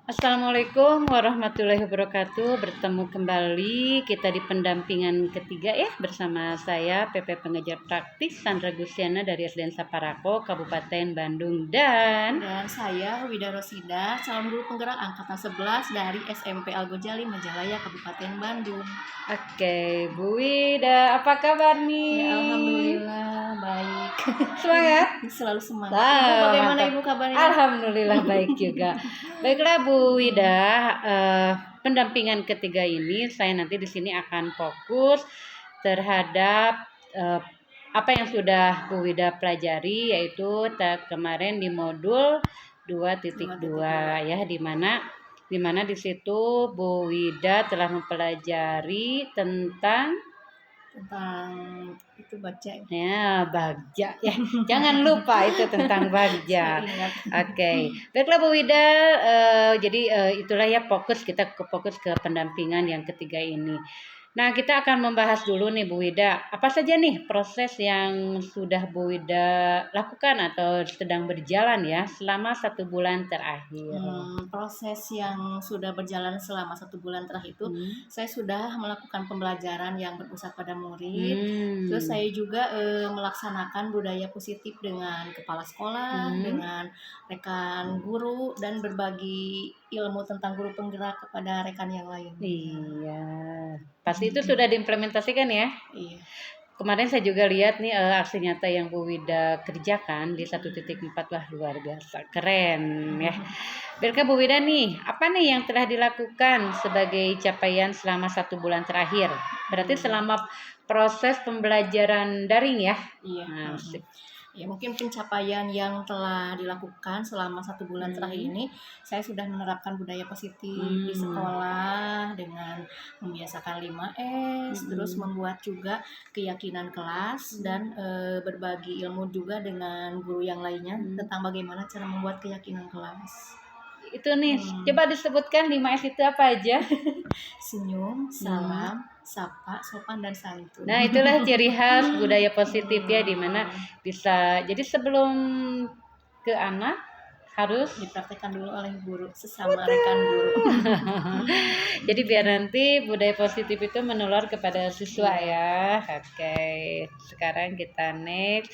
Assalamualaikum warahmatullahi wabarakatuh. Bertemu kembali kita di pendampingan ketiga ya bersama saya PP Pengajar Praktis Sandra Gusiana dari SDN Saparako Kabupaten Bandung dan saya Wida Rosida, calon guru penggerak angkatan 11 dari SMP Al Ghazali Majalaya Kabupaten Bandung. Oke, Bu Wida, apa kabar nih? Ya, alhamdulillah baik. Semangat? Selalu semangat. Ibu, Bagaimana mantap. Ibu kabarnya? Alhamdulillah baik juga. Baiklah Bu Wida, pendampingan ketiga ini saya nanti di sini akan fokus terhadap apa yang sudah Bu Wida pelajari, yaitu kemarin di modul 2.2 ya, di mana di situ Bu Wida telah mempelajari tentang itu bagja. Ya, bagja ya. Jangan lupa itu tentang bagja. Oke. Baiklah Bu Wida, jadi itulah ya kita fokus ke pendampingan yang ketiga ini. Nah, kita akan membahas dulu nih Bu Wida, apa saja nih proses yang sudah Bu Wida lakukan atau sedang berjalan ya selama 1 bulan terakhir. Proses yang sudah berjalan selama 1 bulan terakhir itu, saya sudah melakukan pembelajaran yang berpusat pada murid. Terus saya juga melaksanakan budaya positif dengan kepala sekolah, dengan rekan guru, dan berbagi ilmu tentang guru penggerak kepada rekan yang lain. Iya, pasti itu sudah diimplementasikan ya? Iya. Kemarin saya juga lihat nih aksi nyata yang Bu Wida kerjakan di 1.4. Wah, luar biasa, keren ya. Baiklah Bu Wida nih, apa nih yang telah dilakukan sebagai capaian selama 1 bulan terakhir? Berarti selama proses pembelajaran daring ya? Iya. Nah, ya mungkin pencapaian yang telah dilakukan selama 1 bulan terakhir ini, saya sudah menerapkan budaya positif di sekolah dengan membiasakan 5S, terus membuat juga keyakinan kelas dan berbagi ilmu juga dengan guru yang lainnya tentang bagaimana cara membuat keyakinan kelas. Itu nih, coba disebutkan 5S itu apa aja? Senyum, salam, sapa, sopan, dan santun. Nah, itulah ciri khas budaya positif ya, dimana bisa jadi sebelum ke anak harus dipraktekkan dulu oleh guru sesama rekan guru. Jadi biar nanti budaya positif itu menular kepada siswa ya. Oke, sekarang kita next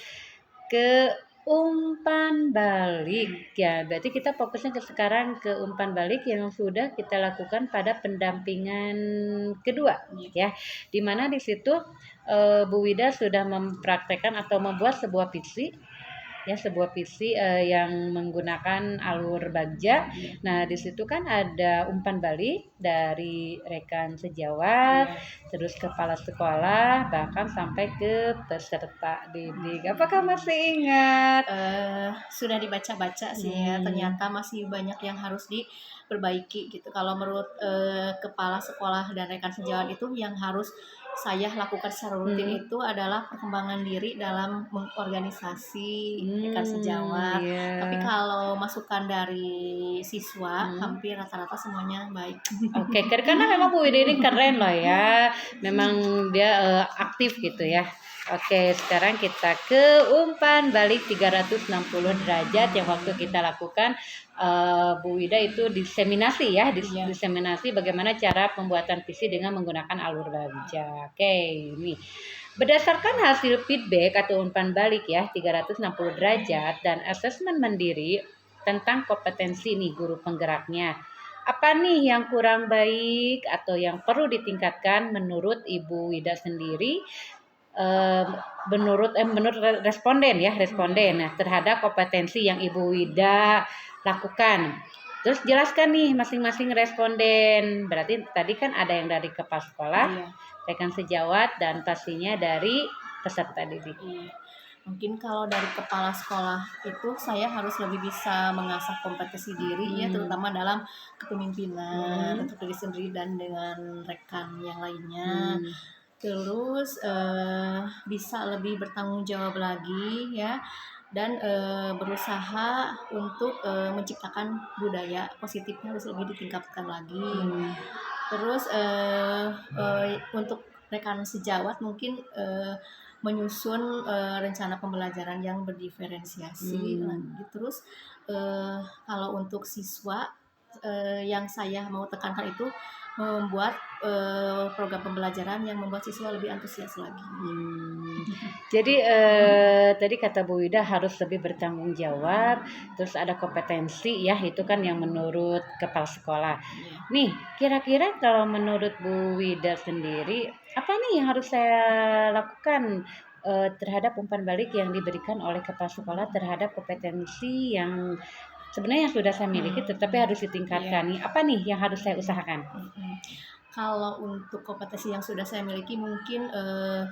ke umpan balik ya. Berarti kita fokusnya sekarang ke umpan balik yang sudah kita lakukan pada pendampingan kedua ya. Dimana di situ Bu Wida sudah mempraktekkan atau membuat sebuah visi ya, sebuah visi yang menggunakan alur bagja. Nah, di situ kan ada umpan balik dari rekan sejawat, terus kepala sekolah, bahkan sampai ke peserta didik. Apakah masih ingat? Sudah dibaca-baca sih ya, ternyata masih banyak yang harus diperbaiki gitu. Kalau menurut kepala sekolah dan rekan sejawat itu yang harus saya lakukan secara rutin itu adalah perkembangan diri dalam mengorganisasi rekan sejawat. Tapi kalau masukan dari siswa hampir rata-rata semuanya baik. Oke, karena memang Bu Wida ini keren loh ya. Memang dia aktif gitu ya. Oke, sekarang kita ke umpan balik 360 derajat yang waktu kita lakukan Bu Wida itu diseminasi ya, diseminasi bagaimana cara pembuatan visi dengan menggunakan alur bagja. Oke, ini berdasarkan hasil feedback atau umpan balik ya 360 derajat dan asesmen mandiri tentang kompetensi nih guru penggeraknya. Apa nih yang kurang baik atau yang perlu ditingkatkan menurut Ibu Wida sendiri? Menurut responden ya, nah, terhadap kompetensi yang Ibu Wida lakukan. Terus jelaskan nih masing-masing responden. Berarti tadi kan ada yang dari kepala sekolah, rekan sejawat, dan pastinya dari peserta didik. Mungkin kalau dari kepala sekolah itu saya harus lebih bisa mengasah kompetensi diri ya, terutama dalam kepemimpinan untuk diri sendiri dan dengan rekan yang lainnya. Terus bisa lebih bertanggung jawab lagi ya, dan berusaha untuk menciptakan budaya positifnya harus lebih ditingkatkan lagi. Terus untuk rekan sejawat mungkin menyusun rencana pembelajaran yang berdiferensiasi lagi. Terus kalau untuk siswa yang saya mau tekankan itu membuat program pembelajaran yang membuat siswa lebih antusias lagi. Jadi tadi kata Bu Wida harus lebih bertanggung jawab, terus ada kompetensi ya, itu kan yang menurut kepala sekolah. Ya. Nih, kira-kira kalau menurut Bu Wida sendiri, apa nih yang harus saya lakukan terhadap umpan balik yang diberikan oleh kepala sekolah terhadap kompetensi yang sebenarnya yang sudah saya miliki tetapi harus ditingkatkan nih. Apa nih yang harus saya usahakan? Kalau untuk kompetensi yang sudah saya miliki mungkin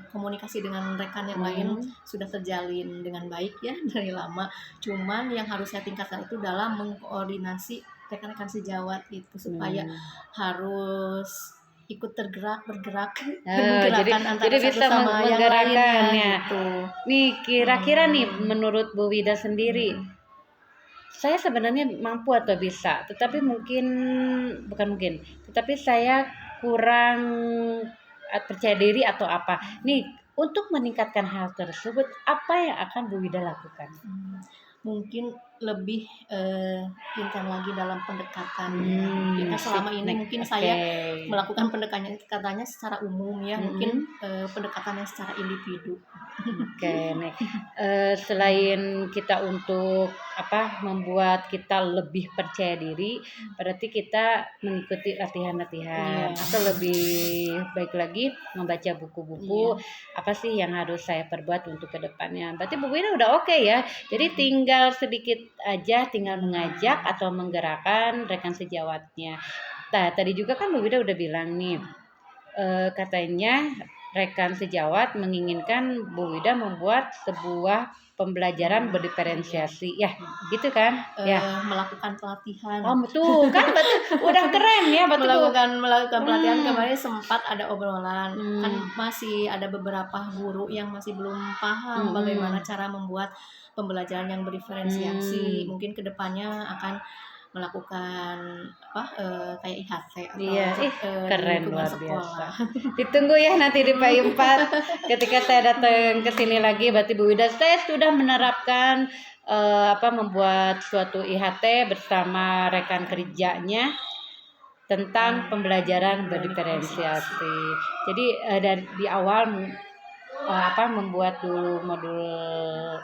komunikasi dengan rekan yang lain sudah terjalin dengan baik ya dari lama. Cuman yang harus saya tingkatkan itu dalam mengkoordinasi rekan-rekan sejawat itu supaya harus ikut bergerak Jadi bisa menggerakkannya. gitu. Nih kira-kira nih menurut Bu Wida sendiri, saya sebenarnya mampu atau bisa, tetapi tetapi saya kurang percaya diri atau apa. Nih untuk meningkatkan hal tersebut, apa yang akan Bu Wida lakukan? Mungkin lebih intens lagi dalam pendekatan. Kita selama ini mungkin saya melakukan pendekatannya secara umum ya, mungkin pendekatannya secara individu. Selain kita untuk membuat kita lebih percaya diri, berarti kita mengikuti latihan-latihan atau lebih baik lagi membaca buku-buku. Apa sih yang harus saya perbuat untuk kedepannya? Berarti Bu Wida udah oke ya. Jadi tinggal sedikit aja, tinggal mengajak atau menggerakkan rekan sejawatnya. Nah, tadi juga kan Bu Wida udah bilang nih, katanya rekan sejawat menginginkan Bu Wida membuat sebuah pembelajaran berdiferensiasi ya, gitu kan? Melakukan pelatihan. Betul kan, betul. Udah keren ya, betul. Melakukan pelatihan kemarin sempat ada obrolan. Kan masih ada beberapa guru yang masih belum paham bagaimana cara membuat pembelajaran yang berdiferensiasi. Mungkin kedepannya akan melakukan kayak IHT atau keren luar biasa. Ditunggu ya nanti di PAI 4 ketika saya datang ke sini lagi, berarti Bu Wida saya sudah menerapkan membuat suatu IHT bersama rekan kerjanya tentang pembelajaran berdiferensiasi. Jadi dari di awal membuat dulu modul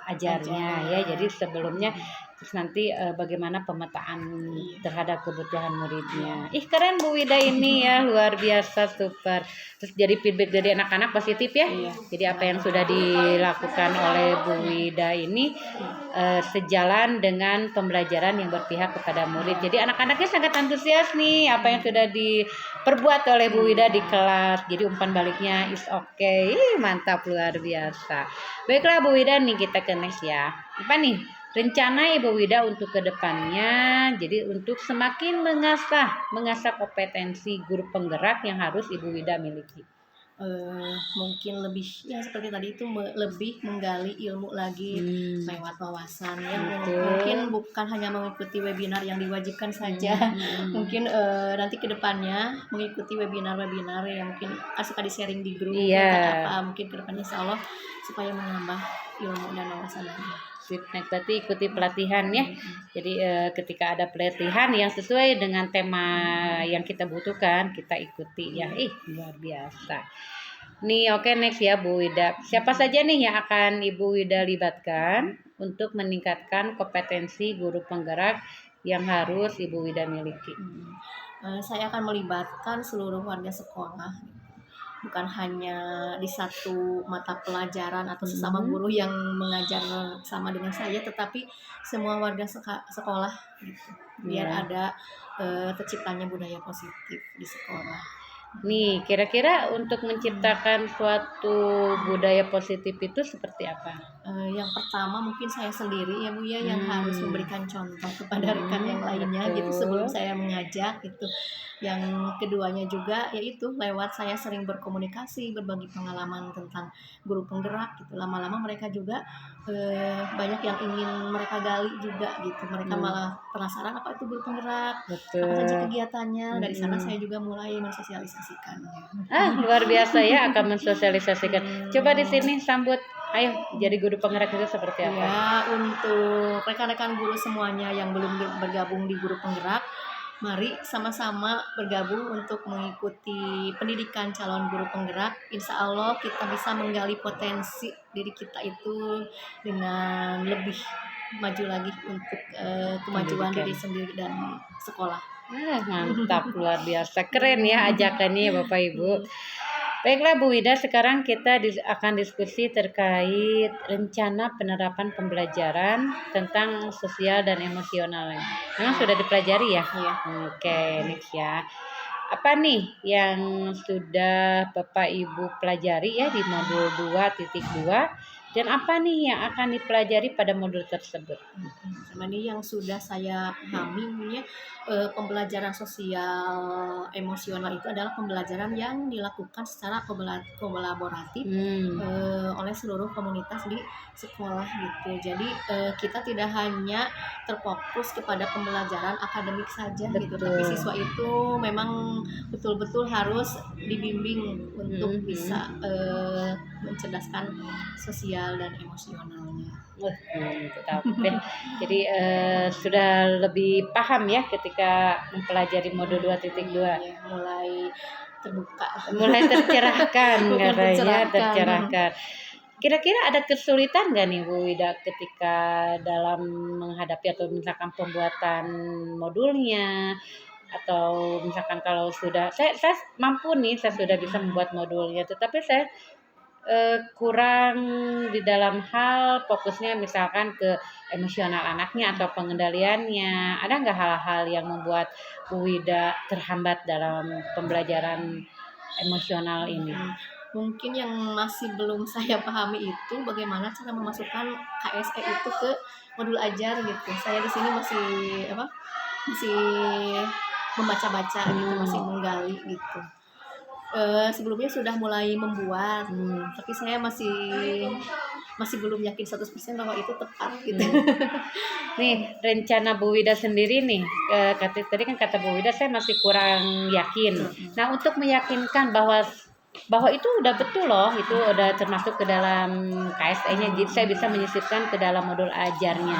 ajarnya ya. Jadi sebelumnya terus nanti bagaimana pemetaan terhadap kebutuhan muridnya. Keren Bu Wida ini ya, luar biasa, super. Terus jadi feedback dari anak-anak positif ya. Jadi apa yang sudah dilakukan oleh Bu Wida ini sejalan dengan pembelajaran yang berpihak kepada murid. Jadi anak-anaknya sangat antusias nih apa yang sudah diperbuat oleh Bu Wida di kelas. Jadi umpan baliknya is okay. Mantap, luar biasa. Baiklah Bu Wida nih, kita ke next ya. Apa nih rencana Ibu Wida untuk kedepannya? Jadi untuk semakin mengasah kompetensi guru penggerak yang harus Ibu Wida miliki. Mungkin lebih ya seperti tadi itu lebih menggali ilmu lagi lewat wawasan yang mungkin bukan hanya mengikuti webinar yang diwajibkan saja. Mungkin nanti kedepannya mengikuti webinar yang mungkin suka di sharing di grup mungkin kedepannya insya Allah supaya menambah ilmu dan wawasan lagi. Berarti ikuti pelatihan ya. Jadi ketika ada pelatihan yang sesuai dengan tema yang kita butuhkan, kita ikuti ya. Luar biasa. Nih oke, next ya Bu Wida. Siapa saja nih yang akan Ibu Wida libatkan untuk meningkatkan kompetensi guru penggerak yang harus Ibu Wida miliki? Saya akan melibatkan seluruh warga sekolah. Bukan hanya di satu mata pelajaran atau sesama guru yang mengajar sama dengan saya, tetapi semua warga sekolah gitu. Biar ada terciptanya budaya positif di sekolah. Nih, kira-kira untuk menciptakan suatu budaya positif itu seperti apa? Yang pertama mungkin saya sendiri ya Bu ya, yang harus memberikan contoh kepada rekan yang lainnya gitu sebelum saya mengajak gitu. Yang keduanya juga yaitu lewat saya sering berkomunikasi, berbagi pengalaman tentang guru penggerak gitu. Lama-lama mereka juga banyak yang ingin mereka gali juga gitu. Mereka malah penasaran apa itu guru penggerak, apa saja kegiatannya. Dari sana saya juga mulai mensosialisasikannya. Luar biasa ya akan mensosialisasikan. Coba di sini sambut. Ayo, jadi guru penggerak itu seperti apa? Ya, untuk rekan-rekan guru semuanya yang belum bergabung di guru penggerak, Mari sama-sama bergabung untuk mengikuti pendidikan calon guru penggerak. Insya Allah kita bisa menggali potensi diri kita itu dengan lebih maju lagi untuk kemajuan Pendidikan. diri sendiri dan sekolah. Mantap, luar biasa. Keren ya ajakannya Bapak Ibu. Baiklah Bu Wida, sekarang kita akan diskusi terkait rencana penerapan pembelajaran tentang sosial dan emosionalnya. Memang sudah dipelajari ya? Iya. Oke, next ya. Apa nih yang sudah Bapak Ibu pelajari ya di modul 2.2 dan apa nih yang akan dipelajari pada modul tersebut? Sama ini yang sudah saya pahami, pembelajaran sosial emosional itu adalah pembelajaran yang dilakukan secara kolaboratif oleh seluruh komunitas di sekolah gitu. Jadi kita tidak hanya terfokus kepada pembelajaran akademik saja gitu, tapi siswa itu memang betul-betul harus dibimbing untuk bisa mencerdaskan sosial dan emosionalnya. Mantap ya. Jadi sudah lebih paham ya ketika mempelajari modul 2.2. Ya, mulai terbuka, Mulai tercerahkan Bukan katanya, tercerahkan. Kira-kira ada kesulitan nggak nih Bu Wida ketika dalam menghadapi atau misalkan pembuatan modulnya atau misalkan kalau sudah saya mampu nih, saya sudah bisa membuat modulnya, tetapi saya kurang di dalam hal fokusnya misalkan ke emosional anaknya atau pengendaliannya. Ada nggak hal-hal yang membuat Bu Wida terhambat dalam pembelajaran emosional ini? Mungkin yang masih belum saya pahami itu bagaimana cara memasukkan KSE itu ke modul ajar gitu. Saya di sini masih membaca-baca gitu, masih menggali gitu. Sebelumnya sudah mulai membuat, tapi saya masih belum yakin 100% bahwa itu tepat gitu. Nih rencana Bu Wida sendiri nih, tadi kan kata Bu Wida saya masih kurang yakin. Nah untuk meyakinkan bahwa itu udah betul loh, itu udah termasuk ke dalam KSE-nya, jadi saya bisa menyisipkan ke dalam modul ajarnya.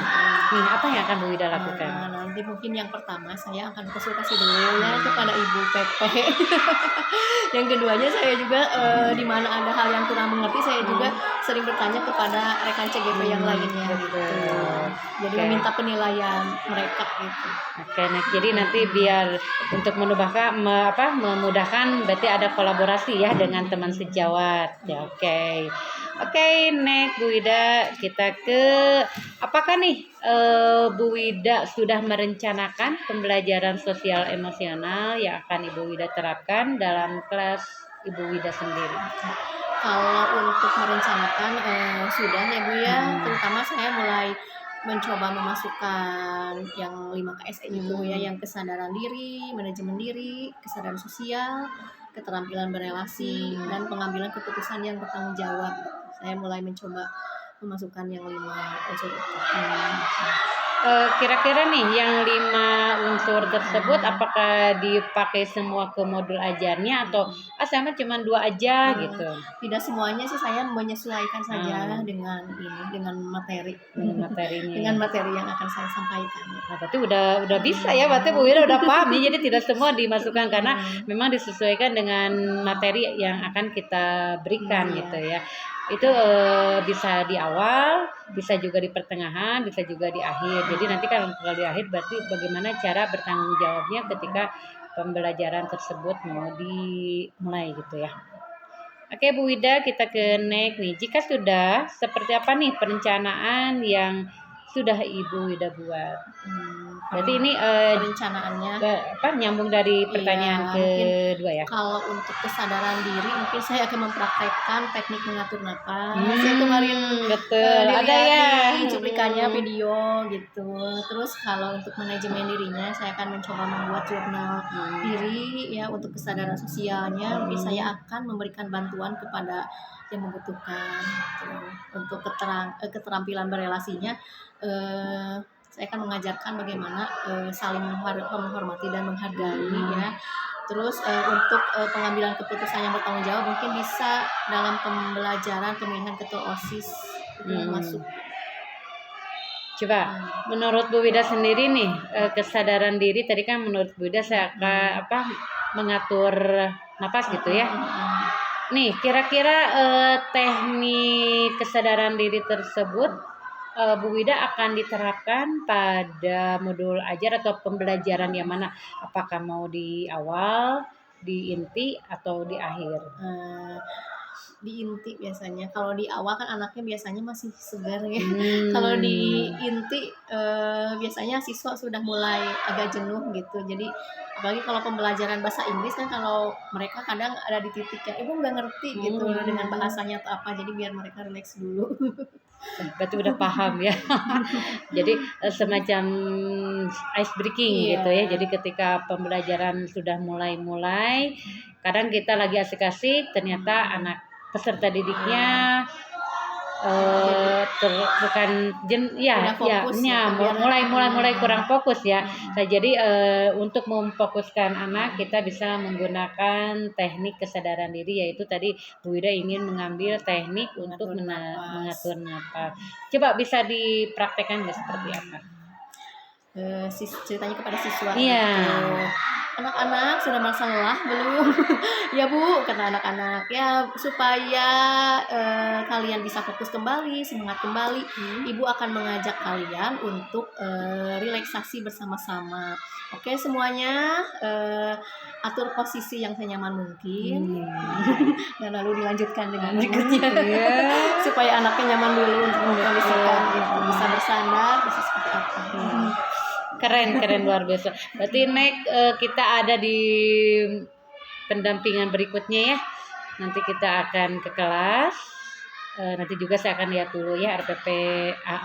Nih apa yang akan Bu Wida lakukan? Nanti mungkin yang pertama saya akan konsultasi dulu ya kepada Ibu PP. Yang keduanya saya juga di mana ada hal yang kurang mengerti, saya juga sering bertanya kepada rekan CGP yang lainnya gitu. Jadi meminta penilaian mereka gitu. Oke, jadi nanti biar untuk memudahkan berarti ada kolaborasi ya dengan teman sejawat. Ya, oke, next Bu Wida, kita ke apakah nih Bu Wida sudah merencanakan pembelajaran sosial emosional yang akan Ibu Wida terapkan dalam kelas Ibu Wida sendiri? Kalau untuk merencanakan sudah ya Bu ya, terutama saya mulai mencoba memasukkan yang 5 KSE itu ya, yang kesadaran diri, manajemen diri, kesadaran sosial, keterampilan berelasi, dan pengambilan keputusan yang bertanggung jawab. Saya mulai mencoba memasukkan yang 5 unsur itu. Kira-kira nih yang 5 unsur tersebut apakah dipakai semua ke modul ajarnya atau sama cuma 2 aja gitu? Tidak semuanya sih, saya menyesuaikan saja dengan materi. Dengan materi yang akan saya sampaikan. Nah, berarti udah bisa ya, berarti Bu Wida udah paham nih, jadi tidak semua dimasukkan karena memang disesuaikan dengan materi yang akan kita berikan gitu ya. Itu bisa di awal, bisa juga di pertengahan, bisa juga di akhir. Jadi nanti kalau di akhir berarti bagaimana cara bertanggung jawabnya ketika pembelajaran tersebut mau dimulai gitu ya. Oke Bu Wida, kita ke next nih. Jika sudah, seperti apa nih perencanaan yang sudah Ibu Wida buat? Berarti ini perencanaannya nyambung dari pertanyaan kedua ya. Kalau untuk kesadaran diri mungkin saya akan mempraktekkan teknik mengatur napas. Saya kemarin betul ada ya cuplikannya video gitu. Terus kalau untuk manajemen dirinya saya akan mencoba membuat jurnal diri ya, untuk kesadaran sosialnya mungkin saya akan memberikan bantuan kepada yang membutuhkan gitu. Untuk keterampilan berelasinya saya akan mengajarkan bagaimana saling menghormati dan menghargai ya. Terus untuk pengambilan keputusan yang bertanggung jawab mungkin bisa dalam pembelajaran pemilihan ketua OSIS itu masuk. Coba menurut Bu Wida sendiri nih, kesadaran diri tadi kan menurut Bu Wida saya akan mengatur napas gitu ya. Nih, kira-kira teknik kesadaran diri tersebut Bu Wida akan diterapkan pada modul ajar atau pembelajaran yang mana? Apakah mau di awal, di inti, atau di akhir? Di inti biasanya. Kalau di awal kan anaknya biasanya masih segar ya. Kalau di inti biasanya siswa sudah mulai agak jenuh gitu. Jadi apalagi kalau pembelajaran bahasa Inggris kan, kalau mereka kadang ada di titik yang ibu nggak ngerti gitu dengan bahasanya atau apa. Jadi biar mereka relax dulu. Berarti udah paham ya. Jadi semacam ice breaking gitu ya. Jadi ketika pembelajaran sudah mulai, kadang kita lagi asik-asik, ternyata anak peserta didiknya mulai kurang fokus ya. Nah, jadi untuk memfokuskan anak kita bisa menggunakan teknik kesadaran diri, yaitu tadi Bu Wida ingin mengambil teknik untuk mengatur napas. Coba bisa dipraktekkan nggak seperti apa? Ceritanya kepada siswa. Iya. Anak-anak sudah merasa lelah belum? Ya Bu, kata anak-anak, ya supaya kalian bisa fokus kembali, semangat kembali, Ibu akan mengajak kalian untuk relaksasi bersama-sama. Oke semuanya, atur posisi yang senyaman mungkin. Dan lalu dilanjutkan dengan berikutnya. Supaya anaknya nyaman dulu untuk mengkondisikan, bisa bersandar, bisa seperti apa. Keren luar biasa. Berarti kita ada di pendampingan berikutnya ya. Nanti kita akan ke kelas. Nanti juga saya akan lihat dulu ya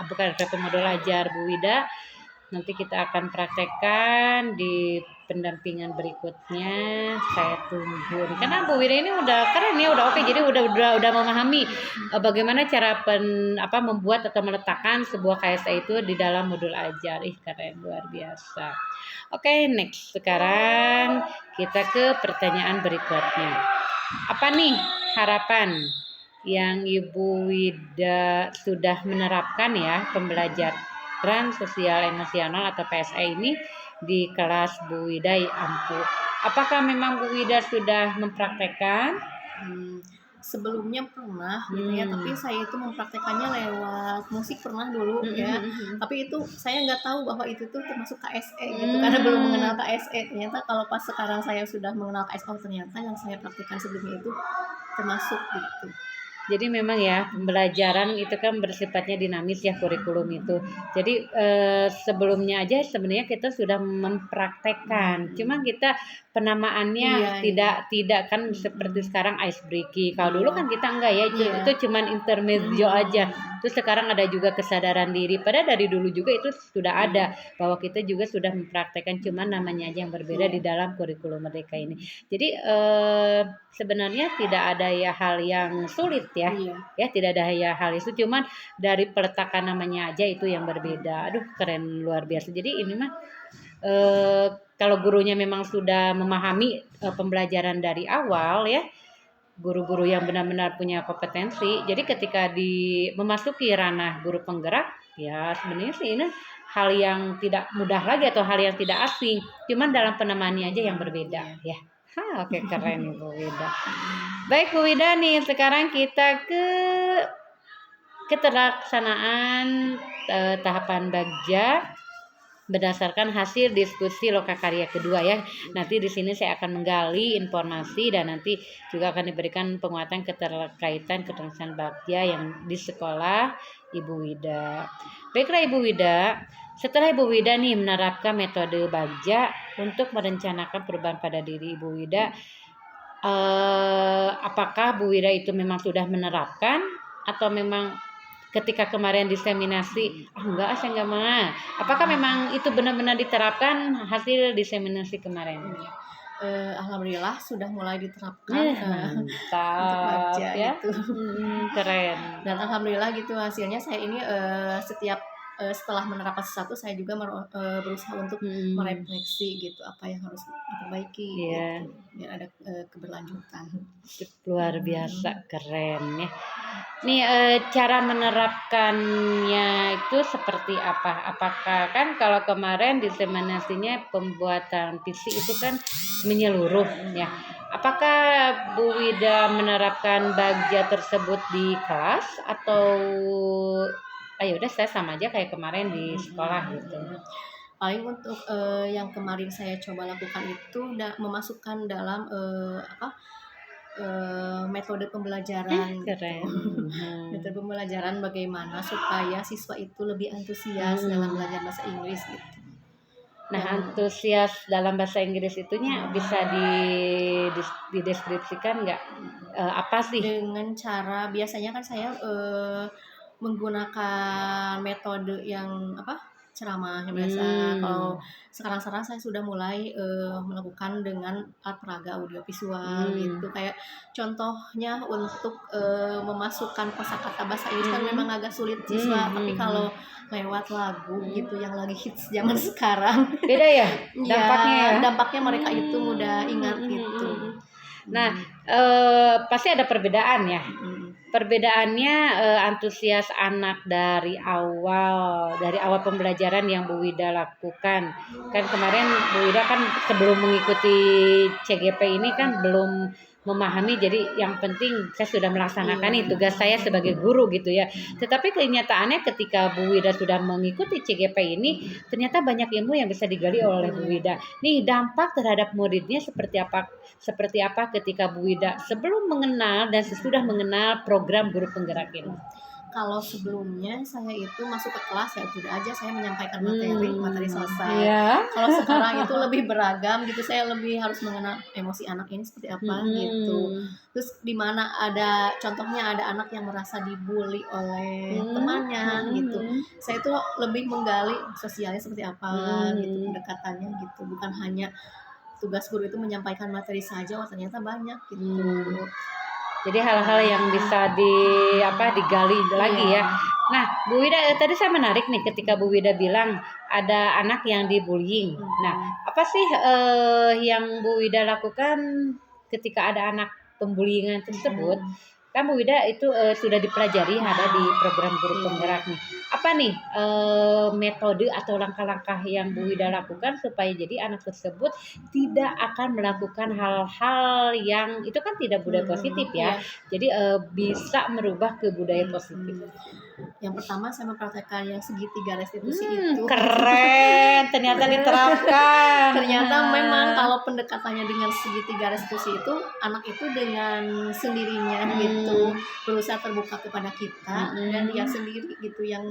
bukan RPP modul ajar Bu Wida. Nanti kita akan praktekkan di pendampingan berikutnya. Saya tunggu nih. Karena Bu Wida ini udah keren ya, udah oke. Jadi udah memahami bagaimana cara membuat atau meletakkan sebuah KSA itu di dalam modul ajar. Keren luar biasa. Oke, next. Sekarang kita ke pertanyaan berikutnya. Apa nih harapan yang Ibu Wida sudah menerapkan ya pembelajaran sosial emosional atau PSA ini di kelas Bu Wida Ampuh? Apakah memang Bu Wida sudah mempraktekkan? Sebelumnya pernah gitu ya, tapi saya itu mempraktekannya lewat musik pernah dulu ya. Tapi itu saya nggak tahu bahwa itu tuh termasuk KSE gitu, karena belum mengenal KSE. Ternyata kalau pas sekarang saya sudah mengenal KSE, ternyata yang saya praktekkan sebelumnya itu termasuk gitu. Jadi memang ya pembelajaran itu kan bersifatnya dinamis ya, kurikulum itu. Jadi sebelumnya aja sebenarnya kita sudah mempraktekkan. Cuma kita penamaannya tidak kan seperti sekarang ice breaking. Kalau dulu kan kita enggak ya, itu cuman intermezzo aja. Terus sekarang ada juga kesadaran diri. Padahal dari dulu juga itu sudah ada, bahwa kita juga sudah mempraktekkan, cuman namanya aja yang berbeda di dalam kurikulum Merdeka ini. Jadi sebenarnya tidak ada ya hal yang sulit ya. Ya tidak ada ya hal itu, cuman dari peletakan namanya aja itu yang berbeda. Aduh keren luar biasa. Jadi ini mah kalau gurunya memang sudah memahami pembelajaran dari awal ya, guru-guru yang benar-benar punya kompetensi. Jadi ketika memasuki ranah guru penggerak ya, sebenarnya sih ini hal yang tidak mudah lagi atau hal yang tidak asing, cuman dalam penamaannya aja yang berbeda ya. Oke, keren Bu Wida. Baik Bu Wida nih, sekarang kita ke keterlaksanaan tahapan Bagja berdasarkan hasil diskusi lokakarya kedua ya. Nanti di sini saya akan menggali informasi dan nanti juga akan diberikan penguatan keterkaitan keterlaksanaan Bagja yang di sekolah Ibu Wida. Baiklah Ibu Wida, setelah Ibu Wida nih menerapkan metode Bagja untuk merencanakan perubahan pada diri Ibu Wida, apakah Bu Wida itu memang sudah menerapkan atau memang ketika kemarin diseminasi enggak, saya enggak mau. Apakah memang itu benar-benar diterapkan hasil diseminasi kemarin? Alhamdulillah sudah mulai diterapkan untuk Bagja ya. gitu. Keren. Dan alhamdulillah gitu hasilnya saya ini setiap setelah menerapkan sesuatu saya juga berusaha untuk merefleksi gitu apa yang harus diperbaiki Iya. gitu biar ada keberlanjutan. Luar biasa keren ya. Nih cara menerapkannya itu seperti apa? Apakah kan kalau kemarin diseminasinya pembuatan PC itu kan menyeluruh ya. Apakah Bu Wida menerapkan bagja tersebut di kelas atau ayo udah saya sama aja kayak kemarin di sekolah gitu. Paling untuk yang kemarin saya coba lakukan itu memasukkan dalam metode pembelajaran Keren. gitu. Metode pembelajaran bagaimana supaya siswa itu lebih antusias dalam belajar bahasa Inggris gitu. Nah, antusias dalam bahasa Inggris itunya bisa dideskripsikan nggak apa sih? Dengan cara biasanya kan saya menggunakan metode yang ceramah yang biasa. Kalau sekarang saya sudah mulai melakukan dengan alat peraga audiovisual gitu. Kayak contohnya untuk memasukkan kosakata bahasa Inggris kan memang agak sulit siswa, tapi kalau lewat lagu gitu yang lagi hits zaman sekarang beda ya dampaknya ya? Dampaknya mereka itu mudah ingat gitu. Nah pasti ada perbedaan ya. Perbedaannya antusias anak dari awal pembelajaran yang Bu Wida lakukan. Kan kemarin Bu Wida kan sebelum mengikuti CGP ini kan belum memahami, jadi yang penting saya sudah melaksanakan ini tugas saya sebagai guru gitu ya. Tetapi kenyataannya ketika Bu Wida sudah mengikuti CGP ini ternyata banyak ilmu yang bisa digali oleh Bu Wida. Nih dampak terhadap muridnya seperti apa ketika Bu Wida sebelum mengenal dan sesudah mengenal program guru penggerak ini? Kalau sebelumnya saya itu masuk ke kelas ya sudah aja saya menyampaikan materi selesai. Kalau sekarang itu lebih beragam gitu, saya lebih harus mengenal emosi anak ini seperti apa gitu. Terus di mana contohnya ada anak yang merasa dibully oleh temannya gitu. Saya itu lebih menggali sosialnya seperti apa gitu, pendekatannya gitu. Bukan hanya tugas guru itu menyampaikan materi saja, ternyata banyak gitu. Jadi hal-hal yang bisa digali lagi ya. Nah, Bu Wida tadi saya menarik nih ketika Bu Wida bilang ada anak yang dibullying. Nah, apa sih yang Bu Wida lakukan ketika ada anak pembullyingan tersebut? Kan Bu Wida itu sudah dipelajari ada di program guru penggerak nih. Apa nih metode atau langkah-langkah yang Bu Wida lakukan supaya jadi anak tersebut tidak akan melakukan hal-hal yang itu kan tidak budaya positif ya. Jadi bisa merubah ke budaya positif. Yang pertama saya mempraktekkan yang segitiga restitusi itu. Keren, ternyata diterapkan. Ternyata memang kalau pendekatannya dengan segitiga restitusi itu anak itu dengan sendirinya gitu berusaha terbuka kepada kita dan dia sendiri gitu yang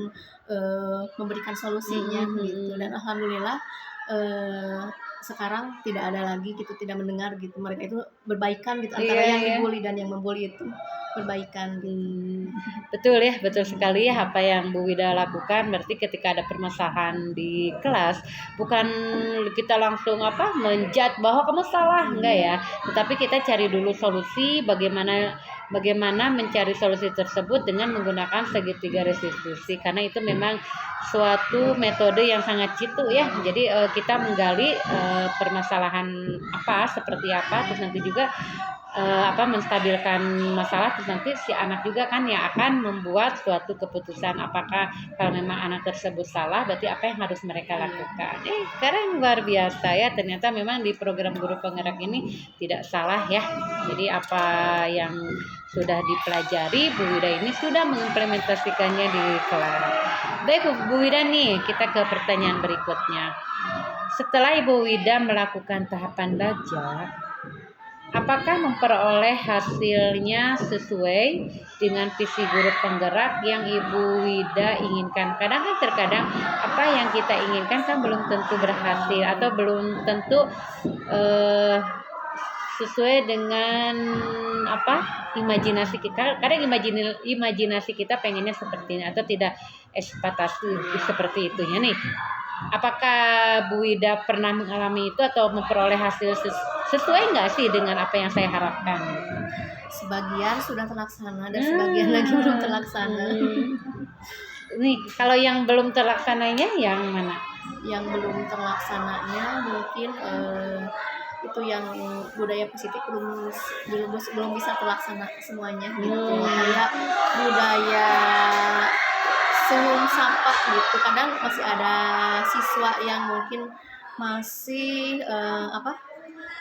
memberikan solusinya gitu, dan alhamdulillah sekarang tidak ada lagi gitu, tidak mendengar gitu, mereka itu berbaikan gitu antara yang dibully dan yang membuli itu perbaikan gitu. Betul ya, betul sekali ya apa yang Bu Wida lakukan. Berarti ketika ada permasalahan di kelas bukan kita langsung menjudge bahwa kamu salah, enggak ya, tetapi kita cari dulu solusi bagaimana mencari solusi tersebut dengan menggunakan segitiga restitusi, karena itu memang suatu metode yang sangat jitu ya. Jadi kita menggali permasalahan seperti apa, terus nanti juga menstabilkan masalah, terus nanti si anak juga kan yang akan membuat suatu keputusan apakah kalau memang anak tersebut salah berarti apa yang harus mereka lakukan. Keren, luar biasa ya, ternyata memang di program guru penggerak ini tidak salah ya. Jadi apa yang sudah dipelajari Bu Wida ini sudah mengimplementasikannya di kelas. Baik Bu Wida nih, kita ke pertanyaan berikutnya. Setelah Ibu Wida melakukan tahapan baja, apakah memperoleh hasilnya sesuai dengan visi guru penggerak yang Ibu Wida inginkan? Kadang kan terkadang apa yang kita inginkan kan belum tentu berhasil atau belum tentu sesuai dengan imajinasi kita. Kadang imajinasi kita pengennya seperti ini atau tidak ekspektasi seperti itunya nih. Apakah Bu Wida pernah mengalami itu atau memperoleh hasil sesuai nggak sih dengan apa yang saya harapkan? Sebagian sudah terlaksana dan sebagian lagi belum terlaksana. nih kalau yang belum terlaksananya yang mana? Yang belum terlaksananya mungkin itu yang budaya positif belum bisa terlaksana semuanya gitu. Kayak budaya senyum sapa gitu, kadang masih ada siswa yang mungkin masih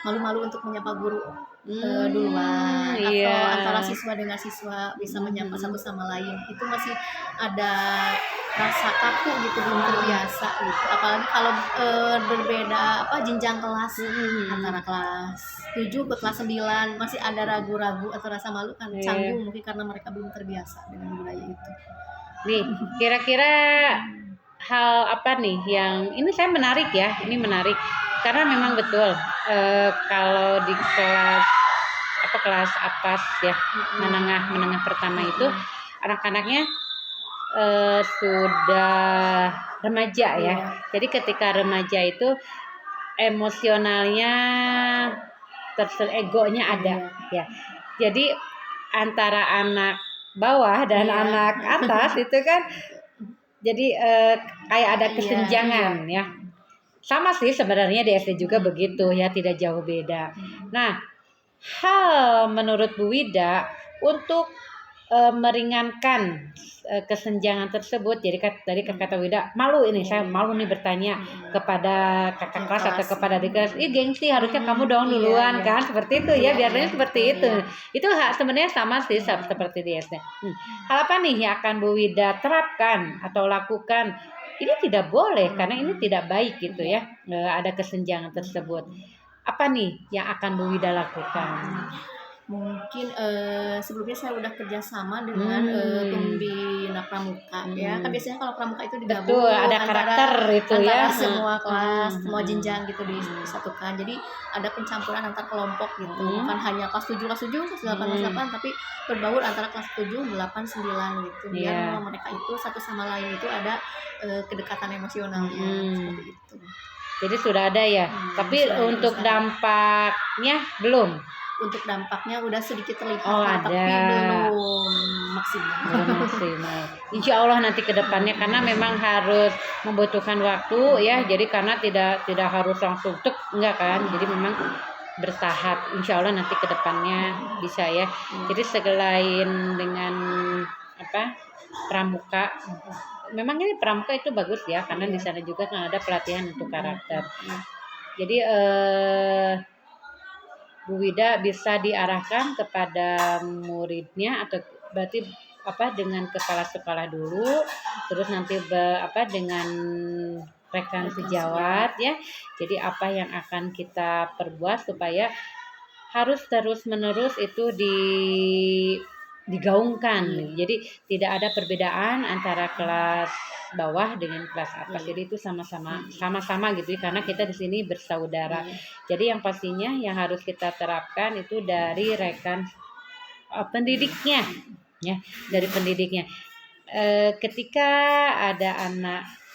malu-malu untuk menyapa guru duluan, Iya. atau antara siswa dengan siswa bisa menyapa satu sama lain, itu masih ada rasa kaku gitu, belum terbiasa gitu, apalagi kalau berbeda jenjang kelas, antara kelas 7 ke kelas 9 masih ada ragu-ragu atau rasa malu kan, canggung mungkin karena mereka belum terbiasa dengan budaya itu. Nih, kira-kira hal apa nih yang ini saya menarik ya, ini menarik karena memang betul kalau di kelas atas ya, menengah pertama itu anak-anaknya sudah remaja ya. Jadi ketika remaja itu emosionalnya egonya ada ya. Jadi antara anak bawah dan anak atas itu kan jadi kayak ada kesenjangan ya. Sama sih sebenarnya di SD juga begitu ya, tidak jauh beda. Nah, hal menurut Bu Wida untuk meringankan kesenjangan tersebut. Jadi dari kata Wida, malu ini, saya malu nih bertanya kepada kakak kelas atau kepada adik kelas, gengsi harusnya kamu dong duluan kan, seperti itu ya, biasanya seperti itu. Itu sebenarnya sama sih seperti di SD. Hal apa nih yang akan Bu Wida terapkan atau lakukan? Ini tidak boleh karena ini tidak baik gitu ya, ada kesenjangan tersebut. Apa nih yang akan Bu Wida lakukan? Mungkin sebelumnya saya udah kerjasama dengan pembina pramuka ya, kan biasanya kalau pramuka itu digabung. Betul, ada karakter itu ya, semua kelas, semua jenjang gitu disatukan, jadi ada pencampuran antar kelompok gitu, bukan hanya kelas 7, kelas 8, kelas 8, tapi berbaur antara kelas 7, 8, 9 gitu, biar mereka itu satu sama lain itu ada kedekatan emosionalnya seperti itu. Jadi sudah ada ya, tapi untuk dampaknya belum. Untuk dampaknya udah sedikit terlihat, tapi belum maksimal. Insya Allah nanti ke depannya, karena memang harus membutuhkan waktu ya. Jadi karena tidak harus langsung enggak kan. Jadi memang bertahap. Insya Allah nanti ke depannya bisa ya. Jadi selain dengan pramuka, memang ini pramuka itu bagus ya, karena di sana juga kan ada pelatihan untuk karakter. Jadi Bu Wida bisa diarahkan kepada muridnya, atau berarti dengan kepala sekolah dulu, terus nanti dengan rekan sejawat ya. Jadi apa yang akan kita perbuat supaya harus terus-menerus itu digaungkan. Jadi tidak ada perbedaan antara kelas bawah dengan kelas atas. Jadi itu sama-sama gitu, karena kita di sini bersaudara. Jadi yang pastinya yang harus kita terapkan itu dari rekan pendidiknya ya, dari pendidiknya. Ketika ada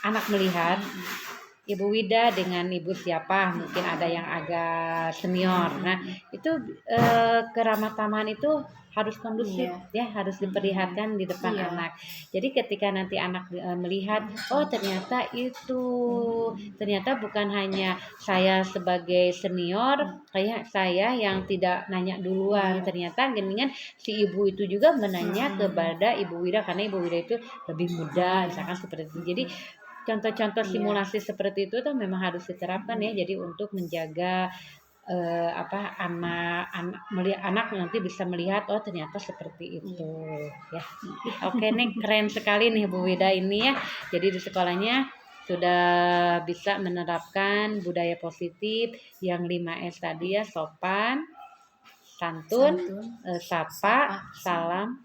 anak melihat Ibu Wida dengan Ibu siapa, mungkin ada yang agak senior. Nah, itu keramah tamahan itu harus kondusif ya, harus diperlihatkan di depan anak. Jadi ketika nanti anak melihat, oh ternyata bukan hanya saya sebagai senior, kayak saya yang tidak nanya duluan, ternyata geningan si ibu itu juga menanya kepada Ibu Wida, karena Ibu Wida itu lebih muda, misalkan seperti itu. Jadi contoh-contoh simulasi seperti itu tuh memang harus diterapkan ya. Jadi untuk menjaga anak nanti bisa melihat, oh ternyata seperti itu ya. Oke nih, keren sekali nih Bu Wida ini ya. Jadi di sekolahnya sudah bisa menerapkan budaya positif yang 5S tadi ya, sopan, santun, sapa, salam,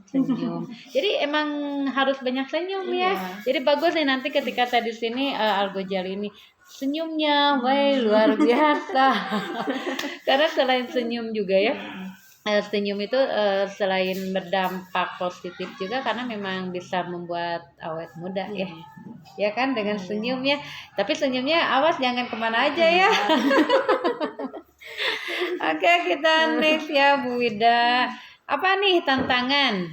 senyum. Jadi emang harus banyak senyum ya. Jadi bagus nih nanti ketika saya di sini Al-Ghazali ini senyumnya luar biasa. Karena selain senyum juga ya, senyum itu selain berdampak positif juga, karena memang bisa membuat awet muda ya kan, dengan senyumnya. Tapi senyumnya awas jangan kemana aja ya. Oke, kita next ya Bu Wida. Apa nih tantangan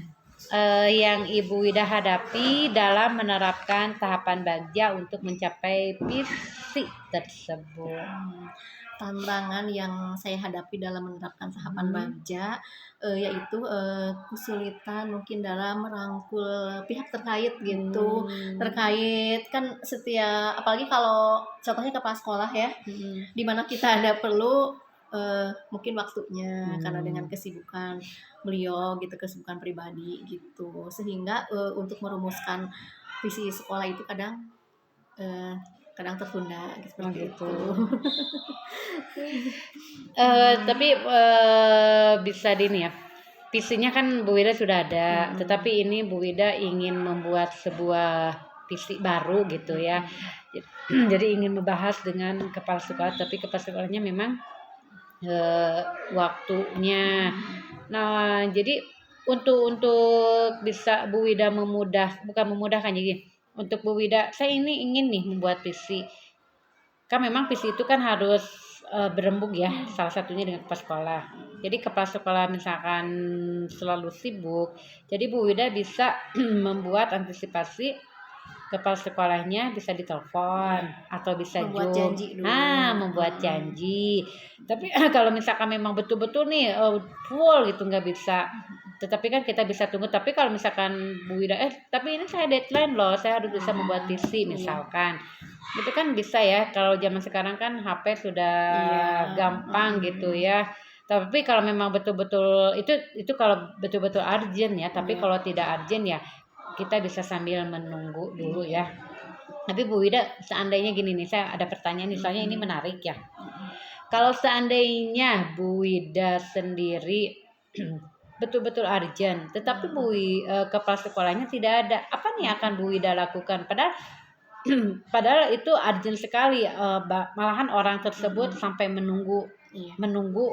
yang Ibu Wida hadapi dalam menerapkan tahapan Bagja untuk mencapai visi tersebut? Tantangan yang saya hadapi dalam menerapkan tahapan Bagja yaitu kesulitan mungkin dalam merangkul pihak terkait gitu. Terkait kan setiap, apalagi kalau contohnya kepala sekolah ya, di mana kita ada perlu mungkin waktunya karena dengan kesibukan beliau gitu, kesibukan pribadi gitu, sehingga untuk merumuskan visi sekolah itu kadang kadang tertunda seperti gitu. itu. Tapi bisa dini ya. Visinya kan Bu Wida sudah ada, tetapi ini Bu Wida ingin membuat sebuah visi baru gitu ya. Jadi ingin membahas dengan kepala sekolah, tapi kepala sekolahnya memang waktunya. Nah, jadi untuk bisa Bu Wida bukan memudahkan, jadi untuk Bu Wida, saya ini ingin nih membuat visi. Kan memang visi itu kan harus berembuk ya, salah satunya dengan kepala sekolah. Jadi kepala sekolah misalkan selalu sibuk, jadi Bu Wida bisa membuat antisipasi kepala sekolahnya bisa ditelepon atau bisa Membuat Zoom. janji dulu. Membuat janji. Tapi kalau misalkan memang betul-betul nih full gitu nggak bisa. Tetapi kan kita bisa tunggu. Tapi kalau misalkan Bu Wida, tapi ini saya deadline loh, saya harus bisa membuat visi misalkan. Itu kan bisa ya. Kalau zaman sekarang kan HP sudah gampang gitu ya. Tapi kalau memang betul-betul itu kalau betul-betul urgent ya. Tapi kalau tidak urgent ya kita bisa sambil menunggu dulu ya. Tapi Bu Wida, seandainya gini nih, saya ada pertanyaan nih, soalnya ini menarik ya. Kalau seandainya Bu Wida sendiri betul-betul urgent, tetapi kepala sekolahnya tidak ada, apa nih akan Bu Wida lakukan? Padahal itu urgent sekali, malahan orang tersebut sampai menunggu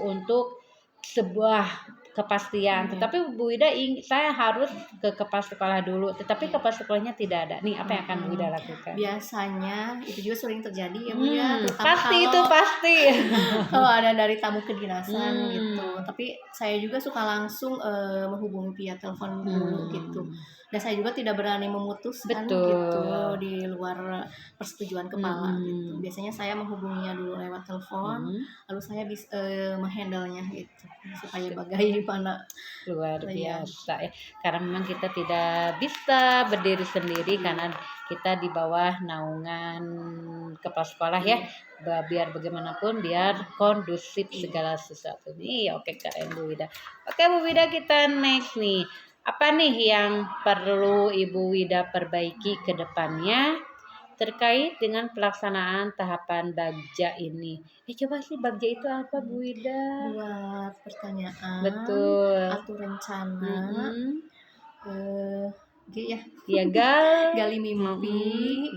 untuk sebuah kepastian. Tetapi Bu Wida saya harus ke kepala sekolah dulu, tetapi kepala sekolahnya tidak ada. Nih, apa yang akan Bu Wida lakukan? Biasanya itu juga sering terjadi ya Bu ya, pasti kalau ada dari tamu kedinasan gitu. Tapi saya juga suka langsung menghubungi via telepon dulu gitu. Dan saya juga tidak berani memutuskan gitu di luar persetujuan kepala gitu. Biasanya saya menghubunginya dulu lewat telepon, lalu saya bisa menghandle-nya gitu supaya bagaimana. Luar biasa ya. Karena memang kita tidak bisa berdiri sendiri karena kita di bawah naungan kepala sekolah ya. Biar bagaimanapun biar kondusif segala sesuatu. Nih, oke, keren Bu Wida. Oke Bu Wida, kita next nih. Apa nih yang perlu Ibu Wida perbaiki ke depannya terkait dengan pelaksanaan tahapan Bagja ini? Coba sih Bagja itu apa Bu Wida? Buat pertanyaan, Betul. atur rencana, G ya. Ya, gali mimpi,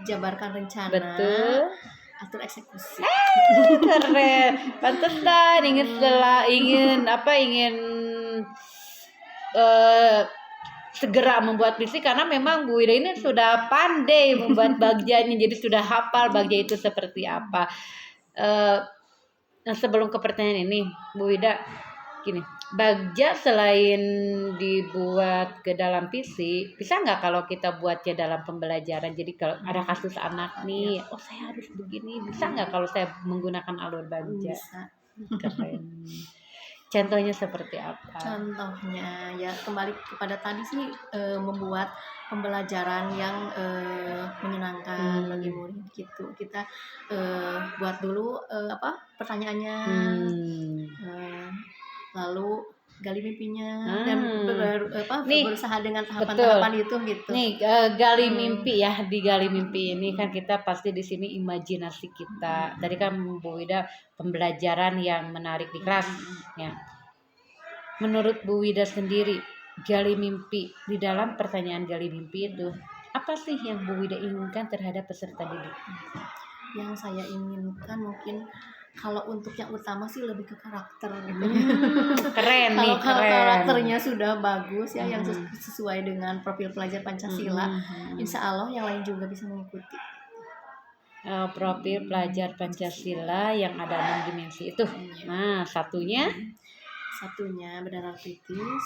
jabarkan rencana, betul. atur eksekusi. Keren. Pantesan ingin segera membuat visi karena memang Bu Wida ini sudah pandai membuat bagjanya, jadi sudah hafal bagja itu seperti apa. Nah, sebelum ke pertanyaan ini, Bu Wida, gini, bagja selain dibuat ke dalam visi, bisa nggak kalau kita buatnya dalam pembelajaran? Jadi kalau ada kasus anak nih, saya harus begini, bisa nggak kalau saya menggunakan alur bagja? Bisa. Keren. Contohnya seperti apa? Contohnya ya kembali kepada tadi sih, membuat pembelajaran yang menyenangkan bagi murid gitu. Kita buat dulu pertanyaannya, lalu gali mimpinya dan berusaha dengan tahapan-tahapan itu gitu. Nih, gali mimpi ya, di gali mimpi ini kan kita pasti di sini imajinasi kita. Tadi kan Bu Wida pembelajaran yang menarik di kelas ya. Menurut Bu Wida sendiri, gali mimpi, di dalam pertanyaan gali mimpi itu apa sih yang Bu Wida inginkan terhadap peserta didik? Yang saya inginkan mungkin kalau untuk yang utama sih lebih ke karakter gitu. Keren nih, kalau karakternya sudah bagus ya, yang sesuai dengan profil pelajar Pancasila, insya Allah yang lain juga bisa mengikuti. Profil pelajar Pancasila yang ada 6 dimensi itu. Nah, satunya satunya berdarah kritis,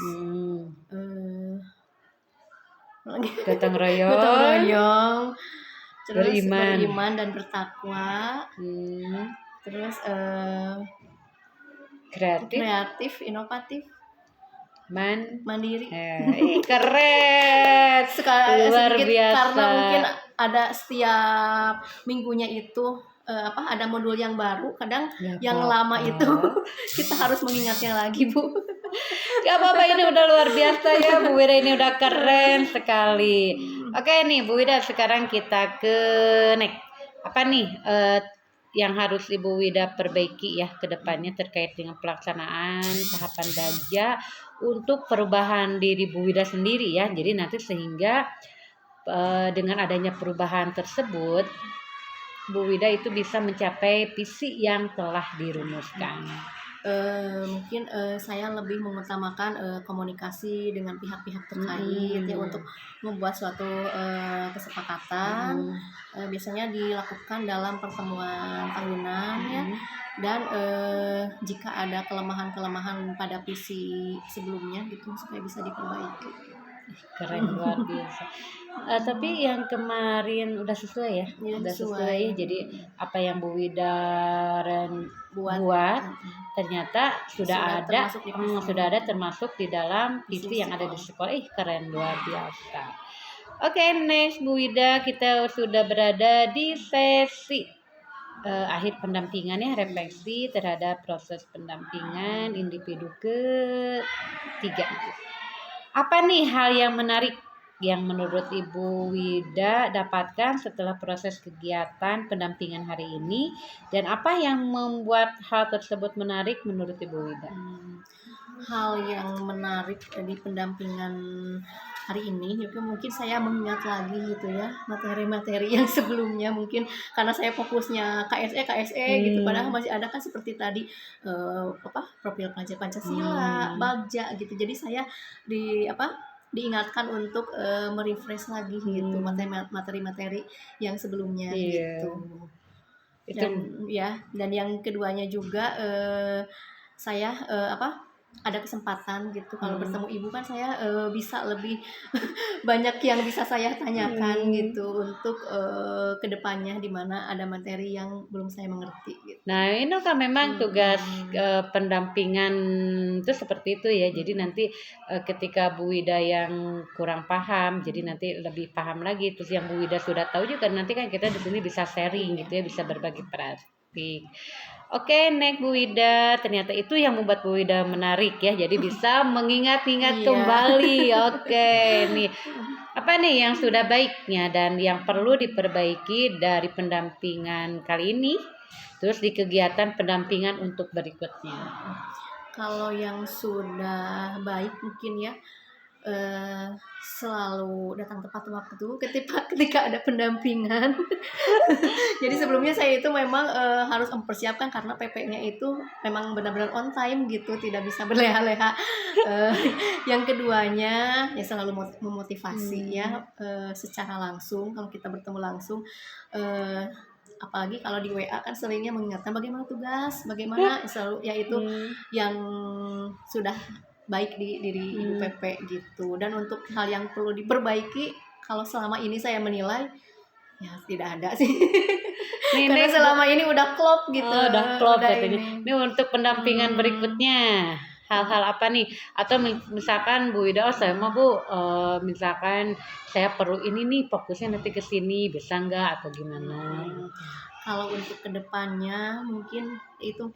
Hmm. lagi Gotong gotong royong. royong, terus Beriman. beriman dan bertakwa, Hmm. terus Kreatif. kreatif, inovatif, mandiri. Keren. Luar Sedikit karena biasa. mungkin ada setiap minggunya itu ada modul yang baru, kadang Ya, yang lama itu kita harus mengingatnya lagi, Bu. Gak apa-apa, ini udah luar biasa ya Bu Wida, ini udah keren sekali. Oke nih Bu Wida, sekarang kita ke next. Apa nih yang harus Ibu Wida perbaiki ya ke depannya terkait dengan pelaksanaan tahapan Bagja untuk perubahan diri Bu Wida sendiri ya. Jadi nanti sehingga dengan adanya perubahan tersebut Bu Wida itu bisa mencapai visi yang telah dirumuskan. Mungkin saya lebih mengutamakan komunikasi dengan pihak-pihak terkait ya untuk membuat suatu kesepakatan. Biasanya dilakukan dalam pertemuan tahunan ya, dan jika ada kelemahan-kelemahan pada visi sebelumnya gitu supaya bisa diperbaiki. Keren, luar biasa. Tapi yang kemarin udah sesuai ya, Ya, udah sesuai. sesuai. Jadi apa yang Bu Wida buat ternyata sudah ada, termasuk di visi. sudah ada termasuk di dalam visi Visi yang ada di sekolah. sekolah. Keren, luar biasa. Oke, next Bu Wida, kita sudah berada di sesi akhir pendampingan ya, refleksi terhadap proses pendampingan individu ketiga. Apa nih hal yang menarik yang menurut Ibu Wida dapatkan setelah proses kegiatan pendampingan hari ini, dan apa yang membuat hal tersebut menarik menurut Ibu Wida? Hal yang menarik di pendampingan hari ini juga mungkin saya mengingat lagi gitu ya materi-materi yang sebelumnya, mungkin karena saya fokusnya KSE gitu, padahal masih ada kan seperti tadi profil pelajar Pancasila, Bagja gitu. Jadi saya diingatkan untuk merefresh lagi gitu materi-materi yang sebelumnya gitu. Dan yang keduanya juga saya ada kesempatan gitu kalau bertemu Ibu kan saya bisa lebih banyak yang bisa saya tanyakan gitu untuk kedepannya di mana ada materi yang belum saya mengerti gitu. Nah ini kan memang tugas pendampingan itu seperti itu ya. Jadi nanti ketika Bu Wida yang kurang paham, jadi nanti lebih paham lagi. Terus yang Bu Wida sudah tahu juga nanti kan kita di sini bisa sharing gitu ya, bisa berbagi praktik. Oke, next Bu Wida, ternyata itu yang membuat Bu Wida menarik ya. Jadi bisa mengingat-ingat kembali. Oke, nih apa nih yang sudah baiknya dan yang perlu diperbaiki dari pendampingan kali ini? Terus di kegiatan pendampingan untuk berikutnya. Kalau yang sudah baik mungkin ya selalu datang tepat waktu ketika ada pendampingan. Jadi sebelumnya saya itu memang harus mempersiapkan karena PP-nya itu memang benar-benar on time gitu, tidak bisa berleha-leha. Yang keduanya ya selalu memotivasi ya secara langsung kalau kita bertemu langsung. Apalagi kalau di WA kan seringnya mengingatkan bagaimana tugas, bagaimana selalu ya itu yang sudah baik di diri Ibu PP gitu. Dan untuk hal yang perlu diperbaiki kalau selama ini saya menilai ya tidak ada sih. Karena selama ini udah klop gitu. Udah klop katanya. Ini untuk pendampingan berikutnya. Hal-hal apa nih? Atau misalkan Bu Wida, saya mau Bu, misalkan saya perlu ini nih, fokusnya nanti ke sini, bisa nggak atau gimana? Kalau untuk kedepannya mungkin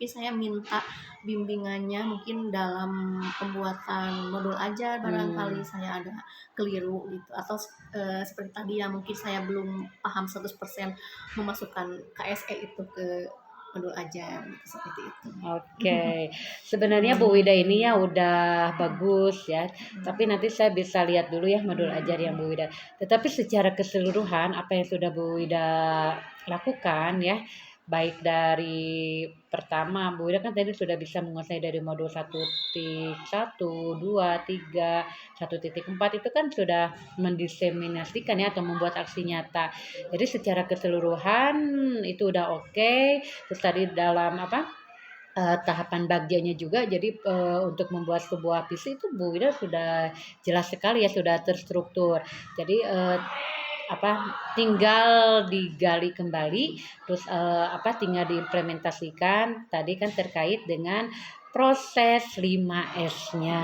saya minta bimbingannya mungkin dalam pembuatan modul ajar, barangkali saya ada keliru gitu, atau seperti tadi ya mungkin saya belum paham 100% memasukkan KSE itu ke modul ajar gitu, seperti itu. Oke. Sebenarnya Bu Wida ini ya udah bagus ya. Tapi nanti saya bisa lihat dulu ya modul ajar yang Bu Wida. Tetapi secara keseluruhan apa yang sudah Bu Wida lakukan ya, baik dari pertama Bu Wida kan tadi sudah bisa menguasai dari modul 1.1, 2, 3, 1.4 itu kan sudah mendiseminasikan ya atau membuat aksi nyata. Jadi secara keseluruhan itu udah oke. Terus tadi dalam tahapan bagiannya juga. Jadi untuk membuat sebuah PC itu Bu Wida sudah jelas sekali ya, sudah terstruktur. Jadi tinggal digali kembali, terus tinggal diimplementasikan. Tadi kan terkait dengan proses 5S-nya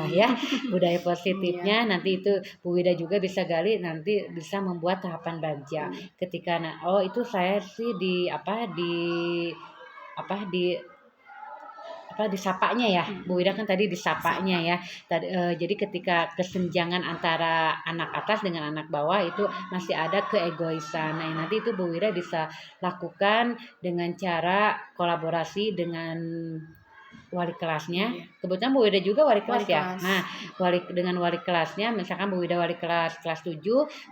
ya, budaya positifnya. Nanti itu Bu Wida juga bisa gali, nanti bisa membuat tahapan baja. Ketika itu saya sih disapanya ya, Bu Wida kan tadi disapanya ya. Jadi ketika kesenjangan antara anak atas dengan anak bawah itu masih ada keegoisan. Nah, nanti itu Bu Wida bisa lakukan dengan cara kolaborasi dengan wali kelasnya. Kebetulan Bu Wida juga wali kelas ya. Nah, dengan wali kelasnya, misalkan Bu Wida wali kelas 7,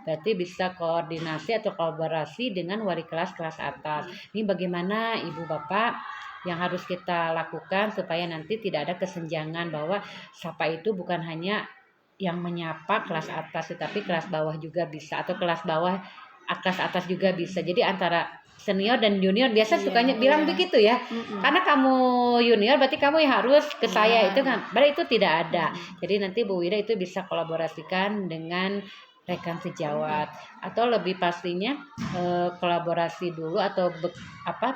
berarti bisa koordinasi atau kolaborasi dengan wali kelas atas. Ini bagaimana Ibu Bapak yang harus kita lakukan supaya nanti tidak ada kesenjangan, bahwa sapa itu bukan hanya yang menyapa kelas atas, tetapi kelas bawah juga bisa, atau kelas bawah atas juga bisa. Jadi antara senior dan junior biasa sukanya bilang begitu ya. Karena kamu junior berarti kamu yang harus ke saya, itu kan berarti itu tidak ada. Jadi nanti Bu Wida itu bisa kolaborasikan dengan rekan sejawat, atau lebih pastinya kolaborasi dulu atau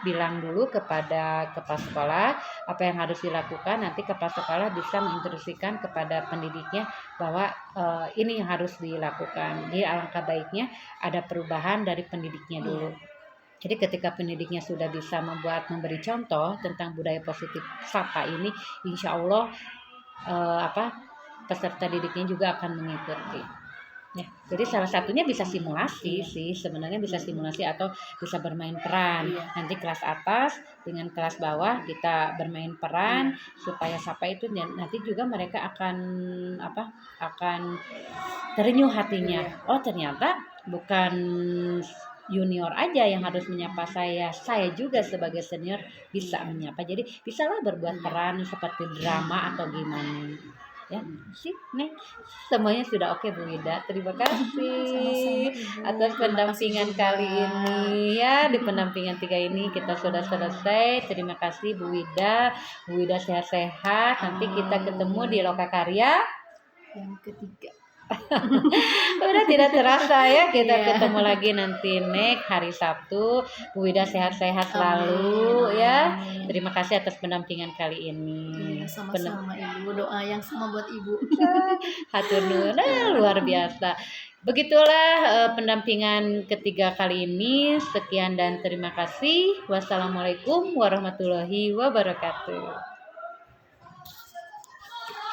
bilang dulu kepada kepala sekolah apa yang harus dilakukan. Nanti kepala sekolah bisa menginstruksikan kepada pendidiknya bahwa ini yang harus dilakukan. Jadi alangkah baiknya ada perubahan dari pendidiknya dulu. Jadi ketika pendidiknya sudah bisa memberi contoh tentang budaya positif sapa ini, insya Allah peserta didiknya juga akan mengikuti. Ya, jadi salah satunya bisa simulasi sih, sebenarnya bisa simulasi atau bisa bermain peran. Nanti kelas atas dengan kelas bawah kita bermain peran supaya sapa itu nanti juga mereka akan terenyuh hatinya. Oh, ternyata bukan junior aja yang harus menyapa saya juga sebagai senior bisa menyapa. Jadi bisalah berbuat peran seperti drama atau gimana. Ya, sip nih semuanya sudah oke Bu Wida. Terima kasih atas pendampingan kali ini ya. Di pendampingan 3 ini kita sudah selesai. Terima kasih Bu Wida. Bu Wida sehat-sehat. Nanti kita ketemu di Lokakarya yang ketiga. Udah tidak terasa ya, kita ketemu lagi nanti hari Sabtu. Bu Wida sehat-sehat selalu ya. Terima kasih atas pendampingan kali ini. Sama-sama Ibu, doa yang sama buat Ibu. Hatur nuhun, luar biasa. Begitulah pendampingan ketiga kali ini. Sekian dan terima kasih. Wassalamualaikum warahmatullahi wabarakatuh.